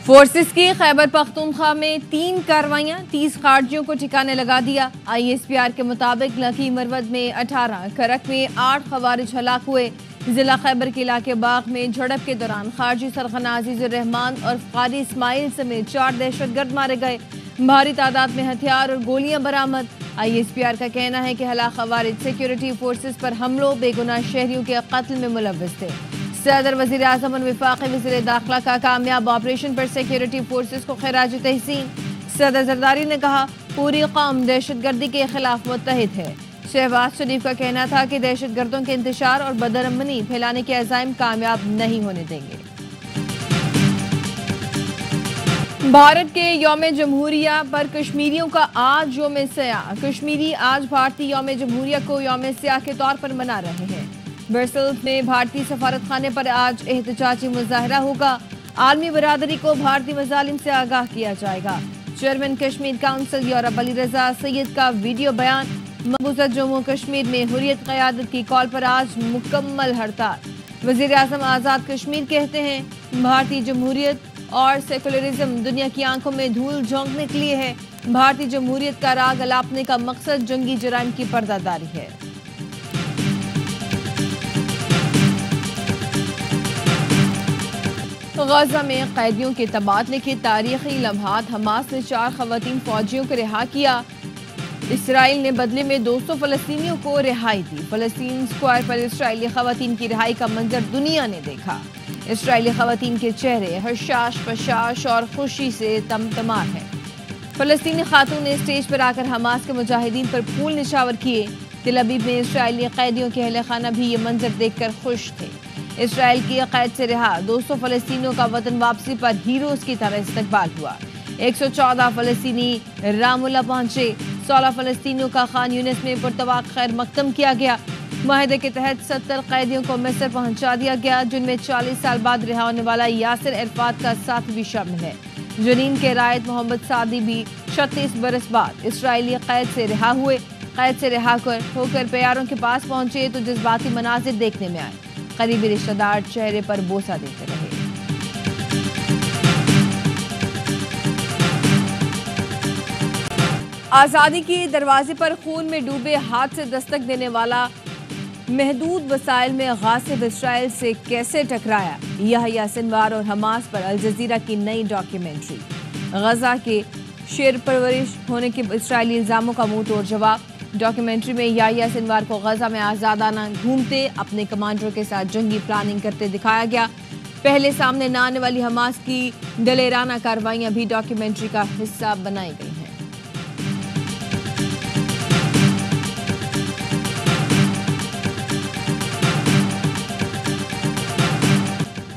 Forces की खैबर पख्तूनख्वा में 3 कार्रवाइयां, 30 खारजियों को ठिकाने लगा दिया। ISPR के मुताबिक लकी मरवद में 18, करक में 8 खवारिज हलाक हुए। जिला खैबर के इलाके बाग में झड़प के दौरान खारजी सरगना अजीजुर रहमान और कारी इस्माइल समेत 4 दहशतगर्द मारे गए। भारी तादाद में हथियार और गोलियां बरामद। ISPR का कहना है कि हलाक खवारिज सिक्योरिटी फोर्सेस पर हमलों, बेगुनाह शहरियों के कत्ल में मुलव्वस थे। सदर वज़ीर आज़म और वफाकी वज़ीर दाखिला का कामयाब ऑपरेशन पर सिक्योरिटी फोर्सेस को खिराज तहसीन। सदर जरदारी ने कहा, पूरी कौम दहशतगर्दी के खिलाफ मुत्तहिद है। शहबाज शरीफ का कहना था कि दहशतगर्दों के इंतशार और बदअमनी फैलाने के अज़ाइम कामयाब नहीं होने देंगे। भारत के यौम जमहूरिया पर कश्मीरियों का आज यौम स्याह। कश्मीरी आज भारतीय यौम जमहूरिया को यौम स्याह के तौर पर मना रहे हैं। ब्रसेल्स में भारतीय सफारत खाने पर आज एहतजाजी मुजाहरा होगा। आलमी बरादरी को भारतीय मजालिम से आगाह किया जाएगा। Chairman Kashmir council Europe Ali Raza Syed का वीडियो बयान। मकबूजा जम्मू कश्मीर में हुर्रियत क़यादत की कॉल पर आज मुकम्मल हड़ताल। वज़ीर आज़म आज़ाद कश्मीर कहते हैं, भारतीय जमहूरियत और सेकुलरिज्म दुनिया की आंखों में धूल झोंकने के लिए है। भारतीय जमहूरियत का राग अलापने का मकसद जंगी जराइम की पर्दादारी है। गजा में कैदियों के तबादले के तारीखी लम्हात। हमास ने 4 खवातीन फौजियों को रिहा किया। इसराइल ने बदले में 200 फलस्तीनियों को रिहाई दी। फलस्तीन स्क्वायर पर इसराइली खवातीन की रिहाई का मंजर दुनिया ने देखा। इसराइली खवातीन के चेहरे हर्षाश पशाश और खुशी से तमतमार है। फलस्तीनी खातून ने स्टेज पर आकर हमास के मुजाहिदीन पर फूल निशावर किए। तिल अबीब में इसराइली कैदियों के अहले खाना भी ये मंजर देखकर खुश थे। इसराइल की कैद से रिहा 200 फलस्तीनियों का वतन वापसी पर हीरोज की तरह इस्तकबाल हुआ। 114 फलस्तीनी रामुल्ला पहुंचे। 16 फलस्तीनियों का खान यूनिस में पुरतवाक खैर मकदम किया गया। मुआहदे के तहत 70 कैदियों को मिस्र पहुंचा दिया गया, जिनमें 40 साल बाद रिहा होने वाला यासिर अरफात का साथ भी शामिल है। जनीन के रायत मोहम्मद सादी भी 36 बरस बाद इसराइली कैद से रिहा हुए। कैद से रिहा होकर प्यारों के पास पहुंचे तो जज्बाती मनाजिर देखने में आए। करीबी रिश्तेदार चेहरे पर बोसा देते रहे। आजादी के दरवाजे पर खून में डूबे हाथ से दस्तक देने वाला महदूद वसाइल में गासिब इसराइल से कैसे टकराया। यहया सिनवार और हमास पर अल जजीरा की नई डॉक्यूमेंट्री। गजा के शेर परवरिश होने के इसराइली इल्जामों का मुंह तोड़ जवाब। डॉक्यूमेंट्री में यहया सिनवार को गजा में आजादाना घूमते अपने कमांडरों के साथ जंगी प्लानिंग करते दिखाया गया। पहले सामने न आने वाली हमास की दलेराना कार्रवाइयां भी डॉक्यूमेंट्री का हिस्सा बनाई गई हैं।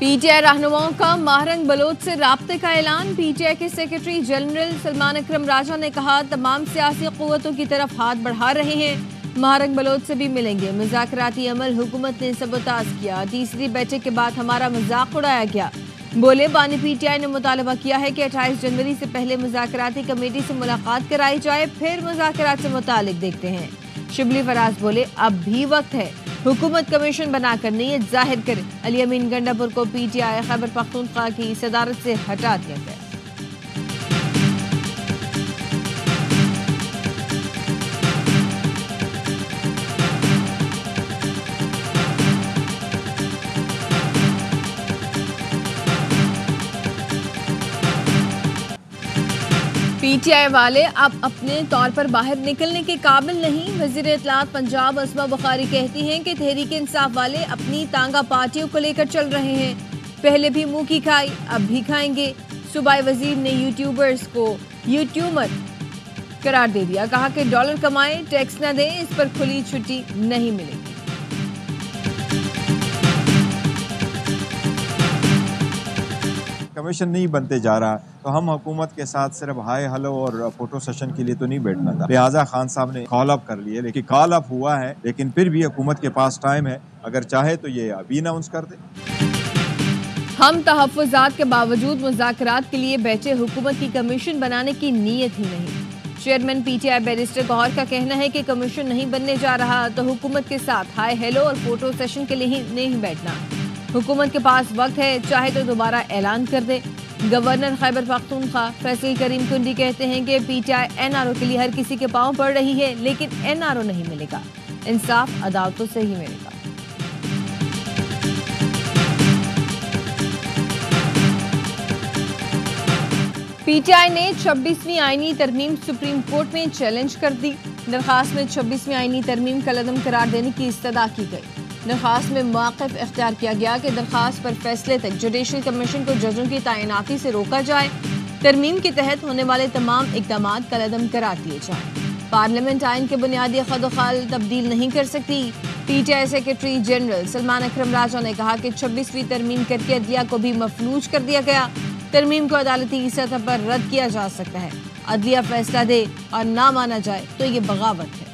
PTI रहनुमाओं का महरंग बलोच से राब्ते का ऐलान। PTI के सेक्रेटरी जनरल सलमान अकरम राजा ने कहा, तमाम सियासी क़ुव्वतों की तरफ हाथ बढ़ा रहे हैं। महरंग बलोच से भी मिलेंगे। मुज़ाकराती अमल हुकूमत ने सबोताज किया। तीसरी बैठक के बाद हमारा मजाक उड़ाया गया। बोले, बानी PTI ने मुतालबा किया है कि 28 जनवरी से पहले मुज़ाकराती कमेटी से मुलाकात कराई जाए, फिर मुज़ाकरात से मुतालिक देखते हैं। शिबली फराज बोले, अब भी वक्त है, हुकूमत कमीशन बनाकर नीयत जाहिर करे। अली अमीन गंडापुर को PTI खैबर पख्तूनख्वा की सदारत से हटा दिया गया। PTI वाले अब अपने तौर पर बाहर निकलने के काबिल नहीं। वज़ीर इत्तलात पंजाब अस्मा बुखारी कहती हैं कि तहरीक इंसाफ वाले अपनी तांगा पार्टियों को लेकर चल रहे हैं। पहले भी मुंह की खाई, अब भी खाएंगे। सूबाई वजीर ने यूट्यूबर्स को यूट्यूबर करार दे दिया। कहा कि डॉलर कमाएं, टैक्स न दें, इस पर खुली छुट्टी नहीं मिलेगी। कमीशन नहीं बनते जा रहा, तो हम हुकूमत के साथ सिर्फ हाय हेलो और फोटो सेशन के लिए तो नहीं बैठना था। लिहाजा खान साहब ने कॉल अप कर लिए, लेकिन कॉल अप हुआ है, लेकिन फिर भी हुकूमत के पास टाइम है, अगर चाहे तो ये अभी अनाउंस कर दे। हम तहफ़्फ़ुज़ात के बावजूद मुज़ाकरात के लिए बैठे, हुकूमत की कमीशन बनाने की नीयत ही नहीं। चेयरमैन PTI बैरिस्टर गौहर का कहना है कि कमीशन नहीं बनने जा रहा तो हुकूमत के साथ हाय हेलो और फोटो सेशन के लिए ही नहीं बैठना। हुकूमत के पास वक्त है, चाहे तो दोबारा ऐलान कर दे। गवर्नर खैबर पख्तूनख्वा फैसल करीम कुंडी कहते हैं कि पीटीआई एनआरओ के लिए हर किसी के पांव पड़ रही है, लेकिन एनआरओ नहीं मिलेगा, इंसाफ अदालतों से ही मिलेगा। पीटीआई ने 26वीं आईनी तरमीम सुप्रीम कोर्ट में चैलेंज कर दी। दरखास्त में 26वीं आईनी तरमीम कलअदम करार देने की इस्तदा की गई। दरखास्त में मौक़िफ़ इख्तियार किया गया कि दरखास्त पर फैसले तक जुडिशल कमीशन को जजों की तैनाती से रोका जाए। तरमीम के तहत होने वाले तमाम इक़दाम कलअदम करार दिए जाए। पार्लियामेंट आइन के बुनियादी खदोखाल तब्दील नहीं कर सकती। पीटीआई सेक्रेटरी जनरल सलमान अकरम राजा ने कहा कि 26वीं तरमीम करके अदलिया को भी मफलूज कर दिया गया। तरमीम को अदालती सतह पर रद्द किया जा सकता है। अदलिया फैसला दे और ना माना जाए तो ये बगावत है।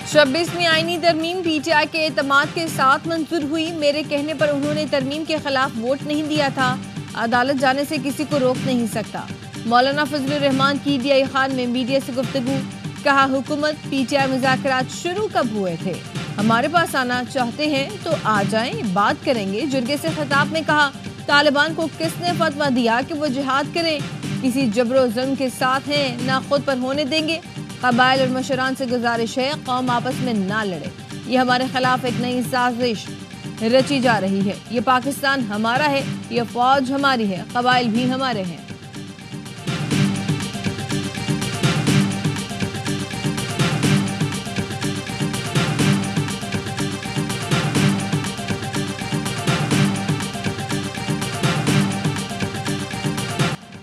छब्बीसवीं आईनी तरमीम पीटीआई के एतमाद के साथ मंजूर हुई। मेरे कहने पर उन्होंने तरमीम के खिलाफ वोट नहीं दिया था। अदालत जाने से किसी को रोक नहीं सकता। मौलाना फजलुर रहमान की DI खान में मीडिया से गुफ्तगू, कहा हुकूमत पीटीआई मुज़ाकरात शुरू कब हुए थे? हमारे पास आना चाहते हैं तो आ जाएं, बात करेंगे। जुर्गे से खिताब में कहा, तालिबान को किसने फतवा दिया कि वो जिहाद करें? किसी जबरो जुल्म के साथ हैं, ना खुद पर होने देंगे। कबाइल और मशरान से गुजारिश है कौम आपस में ना लड़े। ये हमारे खिलाफ एक नई साजिश रची जा रही है। ये पाकिस्तान हमारा है, ये फौज हमारी है, कबाइल भी हमारे हैं।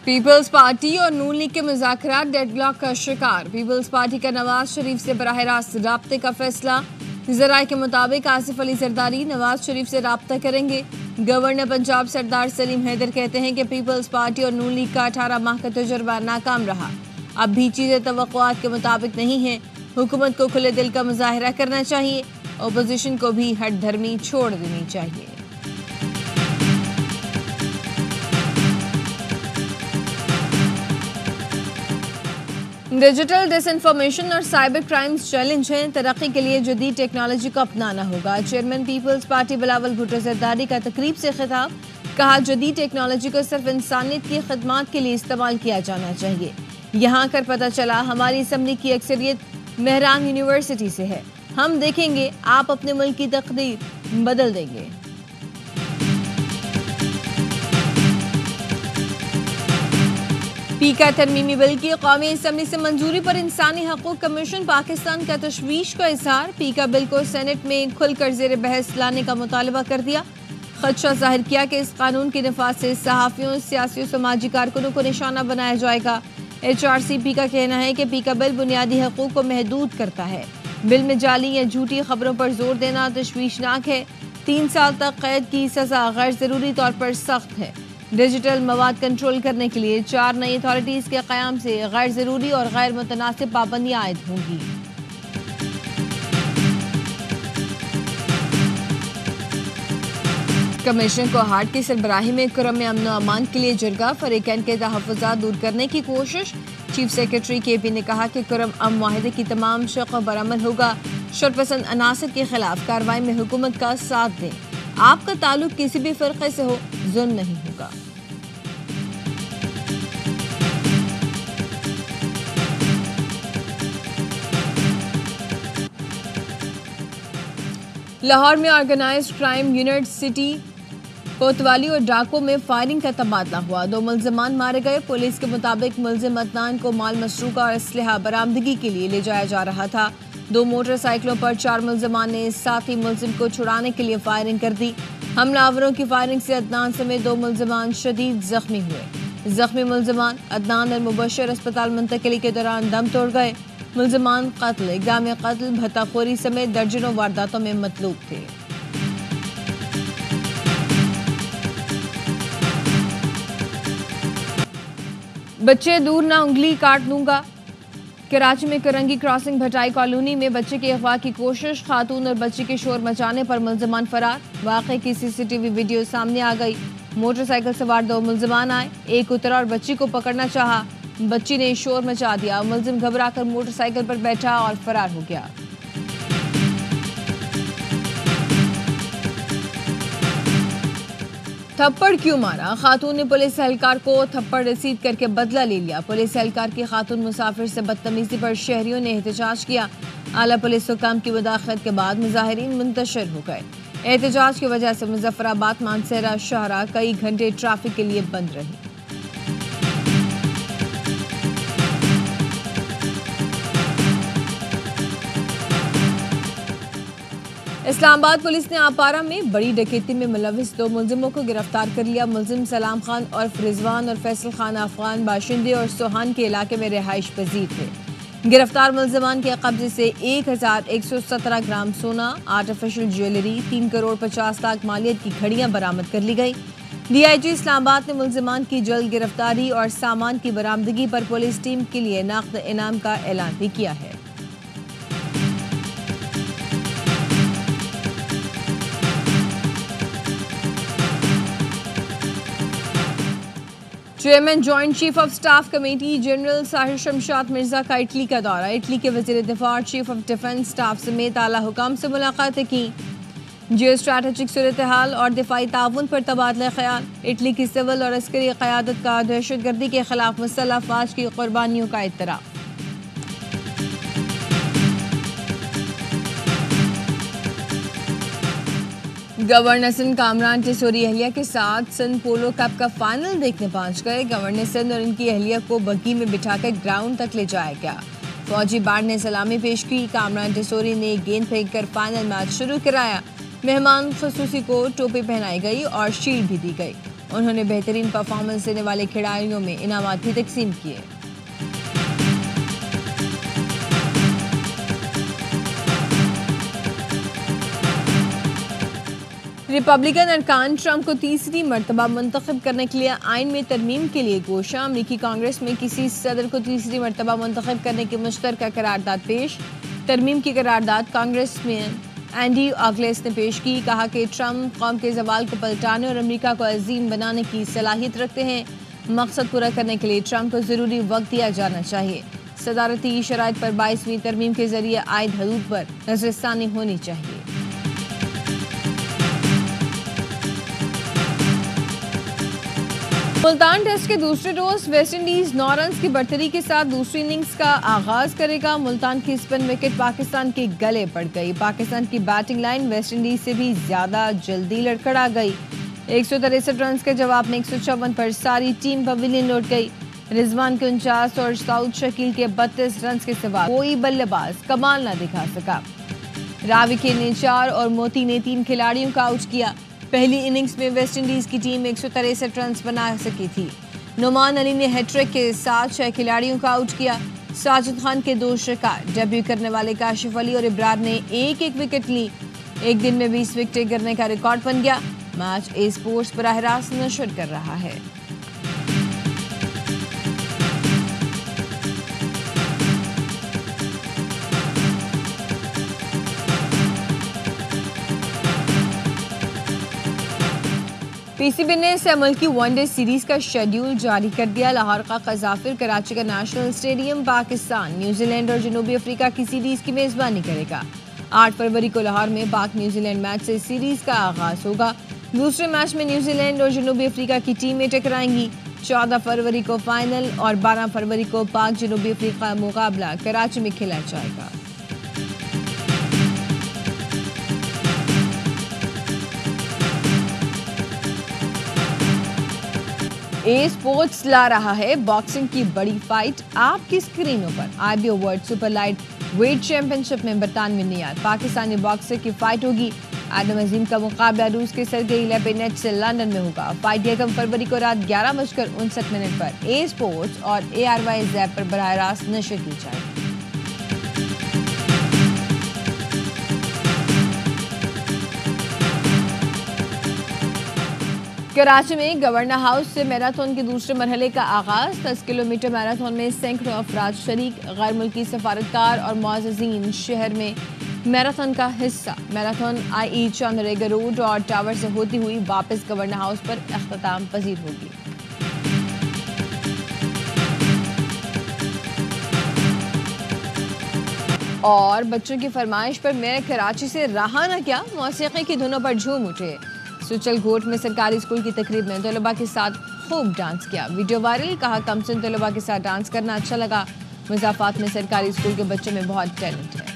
पीपल्स पार्टी और नून लीग के मुज़ाकरात डेडलॉक का शिकार। पीपल्स पार्टी का नवाज शरीफ से बराह रास्त राब्ते का फैसला। ज़राए के मुताबिक आसिफ अली जरदारी नवाज शरीफ से राब्ता करेंगे। गवर्नर पंजाब सरदार सलीम हैदर कहते हैं कि पीपल्स पार्टी और नून लीग का 18 माह का तजुर्बा नाकाम रहा। अब भी चीज़ें तवक्कुआत के मुताबिक नहीं हैं। हुकूमत को खुले दिल का मुजाहिरा करना चाहिए। अपोजिशन को भी हट धर्मी छोड़ देनी चाहिए। डिजिटल डिसइंफॉर्मेशन और साइबर क्राइम्स चैलेंज हैं। तरक्की के लिए जदीद टेक्नोलॉजी को अपनाना होगा। Chairman peoples party Bilawal Bhutto Zardari का तकरीब से खिताब, कहा जदीद टेक्नोलॉजी को सिर्फ इंसानियत की खिदमत के लिए इस्तेमाल किया जाना चाहिए। यहाँ कर पता चला हमारी असम्बली की अक्सरियत मेहरान यूनिवर्सिटी से है। हम देखेंगे आप अपने मुल्क की तकदीर बदल देंगे। पीका तरमीमी बिल की कौमी असम्बली से मंजूरी पर इंसानी हकूक कमीशन पाकिस्तान का तशवीश का इजहार। पीका बिल को सेनेट में खुलकर जेर बहस लाने का मुतालबा कर दिया। खदशा जाहिर किया कि इस कानून के नफाज से सहाफ़ियों, सियासी और समाजी कारकुनों को निशाना बनाया जाएगा। HRCP का कहना है कि पीका बिल बुनियादी हकूक को महदूद करता है। बिल में जाली या झूठी खबरों पर जोर देना तशवीशनाक है। 3 साल तक कैद की सजा गैर ज़रूरी तौर पर सख्त है। डिजिटल मवाद कंट्रोल करने के लिए 4 नई अथॉरिटीज़ के क़याम से गैर ज़रूरी और गैर मुतनासिब पाबंदियाँ आयद होंगी। कमिश्नर को हाट की सरबराही में कुरम में अमन अमान के लिए जरगा। फरीकैन के तहफ़्फ़ुज़ात दूर करने की कोशिश। चीफ सेक्रेटरी KP ने कहा कि कुरम अम माहिदे की तमाम शक़ पर अमल होगा। शरपसंद अनासर के खिलाफ कार्रवाई में हुकूमत का साथ दें। आपका ताल्लुक किसी भी फ़िरक़े से हो, जुल्म नहीं होगा। लाहौर में ऑर्गेनाइज्ड क्राइम यूनिट सिटी कोतवाली और डाको में फायरिंग का तबादला हुआ। 2 मुल्ज़िमान मारे गए। पुलिस के मुताबिक मुल्ज़िम अदनान को माल मसरूका और असलहा बरामदगी के लिए ले जाया जा रहा था। 2 मोटरसाइकिलों पर 4 मुल्ज़िमान ने साथी मुल्ज़िम को छुड़ाने के लिए फायरिंग कर दी। हमलावरों की फायरिंग से अदनान समेत 2 मुल्ज़िमान शदीद जख्मी हुए। जख्मी मुल्ज़िमान अदनान और मुबशर अस्पताल मुंतकिली के दौरान दम तोड़ गए। मुल्ज़िमान कत्ल, इक़दाम कत्ल, भत्ताखोरी समेत दर्जनों वारदातों में मतलूब थे। बच्चे दूर ना उंगली काट दूंगा। कराची में करंगी क्रॉसिंग भटाई कॉलोनी में बच्चे के अगवा की कोशिश। खातून और बच्चे के शोर मचाने पर मुल्ज़िमान फरार। वाक़े की CCTV वीडियो सामने आ गई। मोटरसाइकिल सवार 2 मुल्ज़िमान आए। एक उतरा और बच्ची को पकड़ना चाहा। बच्ची ने शोर मचा दिया। मुलजिम घबराकर मोटरसाइकिल पर बैठा और फरार हो गया। थप्पड़ क्यों मारा? खातून ने पुलिस एहलकार को थप्पड़ रसीद करके बदला ले लिया। पुलिस एहलकार की खातून मुसाफिर से बदतमीजी पर शहरियों ने एहतजाज किया। आला पुलिस हुकाम की मुदाखलत के बाद मुजाहिरीन मुंतशिर हो गए। एहतजाज की वजह से मुजफ्फराबाद मानसहरा शाहरा कई घंटे ट्रैफिक के लिए बंद रही। इस्लामाबाद पुलिस ने आपारा में बड़ी डकैती में मुलविस 2 मुलजिमों को गिरफ्तार कर लिया। मुलजिम सलाम खान और रिजवान और फैसल खान अफगान बाशिंदे और सोहान के इलाके में रिहाइश पजीर थे। गिरफ्तार मुलजिमान के कब्जे से 1117 ग्राम सोना, आर्टिफिशियल ज्वेलरी, 3 करोड़ 50 लाख मालियत की घड़ियां बरामद कर ली गई। DIG इस्लामाबाद ने मुलजिमान की जल्द गिरफ्तारी और सामान की बरामदगी पर पुलिस टीम के लिए नकद इनाम का ऐलान भी किया है। Chairman joint chief of staff committee general Sahir Shamshad Mirza का इटली का दौरा। इटली के वजीर दिफा, चीफ ऑफ डिफेंस स्टाफ समेत आला हुकाम से मुलाकातें की। जियो स्ट्रैटेजिक सूरत हाल और दिफाई ताउन पर तबादला ख्याल। इटली की सिविल और अस्करी क़यादत का दहशतगर्दी के खिलाफ मुसल्लह अफवाज की कुर्बानियों का इतराफ़। गवर्नर सिंध कामरान टेसोरी अहलिया के साथ सिंध पोलो कप का फाइनल देखने पहुंच गए। गवर्नर सिंध और इनकी अहलिया को बग्गी में बिठाकर ग्राउंड तक ले जाया गया। फौजी बाढ़ ने सलामी पेश की। कामरान टेसोरी ने गेंद फेंककर फाइनल मैच शुरू कराया। मेहमान खसूसी को टोपी पहनाई गई और शील्ड भी दी गई। उन्होंने बेहतरीन परफॉर्मेंस देने वाले खिलाड़ियों में इनामात भी तकसीम किए। रिपब्लिकन अरकान ट्रंप को तीसरी मरतबा मुंतखब करने के लिए आइन में तरमीम के लिए गोशा। अमरीकी कांग्रेस में किसी सदर को तीसरी मरतबा मुंतखब करने की मुश्तरका करारदाद पेश। तरमीम की करारदाद कांग्रेस में एंडी ऑगलेस ने पेश की। कहा कि ट्रंप कौम के जवाल को पलटाने और अमरीका को अजीम बनाने की सलाहियत रखते हैं। मकसद पूरा करने के लिए ट्रंप को ज़रूरी वक्त दिया जाना चाहिए। सदारती शराइत पर 22वीं तरमीम के जरिए आयद हदूद पर नजरसानी होनी चाहिए। मुल्तान टेस्ट के दूसरे रोज वेस्टइंडीज 9 रन की बढ़तरी के साथ दूसरी इनिंग्स का आगाज करेगा। मुल्तान की स्पिन विकेट पाकिस्तान के गले पड़ गई। पाकिस्तान की बैटिंग लाइन वेस्टइंडीज से भी ज्यादा जल्दी लड़खड़ा गई। 163 रन के जवाब में 154 पर सारी टीम पवेलियन लौट गई। रिजवान के 49 और साउद शकील के 32 रन के सिवा कोई बल्लेबाज कमाल न दिखा सका। राविके ने 4 और मोती ने 3 खिलाड़ियों का आउट किया। पहली इनिंग्स में वेस्टइंडीज की टीम 163 रन बना सकी थी। नुमान अली ने हैट्रिक के साथ 6 खिलाड़ियों का आउट किया। साजिद खान के 2 शिकार। डेब्यू करने वाले काशिफ अली और इब्रार ने एक विकेट ली। एक दिन में 20 विकेटें गिरने का रिकॉर्ड बन गया। मैच ए स्पोर्ट्स बराह रास्त नशर कर रहा है। PCB ने इस अमल की वनडे सीरीज का शेड्यूल जारी कर दिया। लाहौर का कजाफिर, कराची का नेशनल स्टेडियम पाकिस्तान न्यूजीलैंड और जनूबी अफ्रीका की सीरीज की मेजबानी करेगा। 8 फरवरी को लाहौर में पाक न्यूजीलैंड मैच से सीरीज का आगाज होगा। दूसरे मैच में न्यूजीलैंड और जनूबी अफ्रीका की टीमें टकराएंगी। 14 फरवरी को फाइनल और 12 फरवरी को पाक जनूबी अफ्रीका मुकाबला कराची में खेला जाएगा। ए स्पोर्ट्स ला रहा है बॉक्सिंग की बड़ी फाइट आपकी स्क्रीनों पर। IBO world super light weight championship में 92 नियाद पाकिस्तानी बॉक्सर की फाइट होगी। आदम अजीम का मुकाबला रूस के सरगेई लेपेनेट से लंदन में होगा। फाइट 1 फरवरी को रात 11:59 पर ए स्पोर्ट्स और ARY ज़ैप पर बराह रास्त नशर की जाएगी। कराची में गवर्नर हाउस से मैराथन के दूसरे मरहले का आगाज। 10 किलोमीटर मैराथन में सैकड़ों अफराद शरीक। गैर मुल्की सफारतकार और मुअज़्ज़िज़ीन शहर में मैराथन का हिस्सा। मैराथन IE चंदरेगा रोड और टावर से होती हुई वापस गवर्नर हाउस पर अख्ताम पजीर होगी। और बच्चों की फरमाइश पर मेयर कराची से रहा न क्या, मौसीकी की धुनों पर झूम उठे। सुचलकोट में सरकारी स्कूल की तकरीब में तलबा के साथ खूब डांस किया। वीडियो वायरल, कहा कमसिन तलबा के साथ डांस करना अच्छा लगा। मुज़ाफ़ात में सरकारी स्कूल के बच्चों में बहुत टैलेंट है।